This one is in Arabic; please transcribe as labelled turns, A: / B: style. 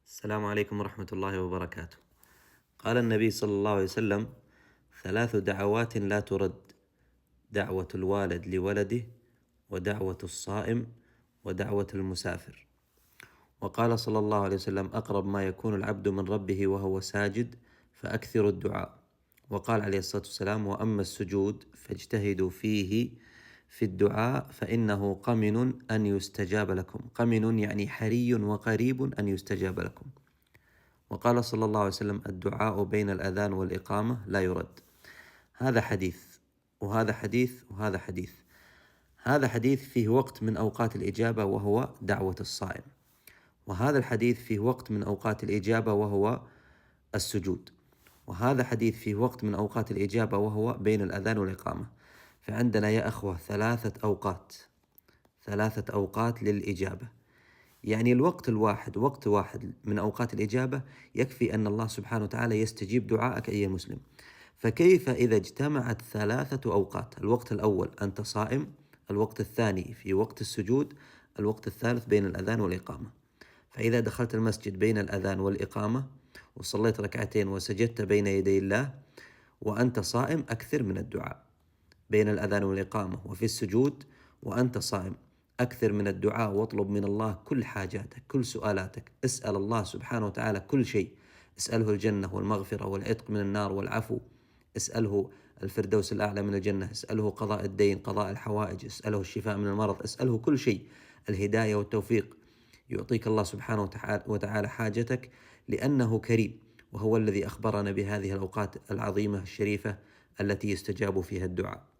A: السلام عليكم ورحمة الله وبركاته. قال النبي صلى الله عليه وسلم: 3 دعوات لا ترد: دعوة الوالد لولده، ودعوة الصائم، ودعوة المسافر. وقال صلى الله عليه وسلم: أقرب ما يكون العبد من ربه وهو ساجد فأكثر الدعاء. وقال عليه الصلاة والسلام: وأما السجود فاجتهدوا فيه في الدعاء فإنه قمن أن يستجاب لكم. قمن يعني حري وقريب أن يستجاب لكم. وقال صلى الله عليه وسلم: الدعاء بين الأذان والإقامة لا يرد. هذا حديث وهذا حديث وهذا حديث. هذا حديث فيه وقت من أوقات الإجابة وهو دعوة الصائم، وهذا الحديث فيه وقت من أوقات الإجابة وهو السجود، وهذا حديث فيه وقت من أوقات الإجابة وهو بين الأذان والإقامة. فعندنا يا أخوة 3 أوقات للإجابة. يعني الوقت الواحد، وقت واحد من أوقات الإجابة يكفي أن الله سبحانه وتعالى يستجيب دعائك أيها المسلم. فكيف إذا اجتمعت 3 أوقات؟ الوقت الأول أنت صائم، الوقت الثاني في وقت السجود، الوقت الثالث بين الأذان والإقامة. فإذا دخلت المسجد بين الأذان والإقامة وصليت ركعتين وسجدت بين يدي الله وأنت صائم، أكثر من الدعاء بين الأذان والإقامة وفي السجود وأنت صائم. أكثر من الدعاء واطلب من الله كل حاجاتك، كل سؤالاتك. اسأل الله سبحانه وتعالى كل شيء. اسأله الجنة والمغفرة والعتق من النار والعفو. اسأله الفردوس الأعلى من الجنة. اسأله قضاء الدين، قضاء الحوائج. اسأله الشفاء من المرض. اسأله كل شيء، الهداية والتوفيق. يعطيك الله سبحانه وتعالى حاجتك، لأنه كريم، وهو الذي أخبرنا بهذه الأوقات العظيمة الشريفة التي يستجاب فيها الدعاء.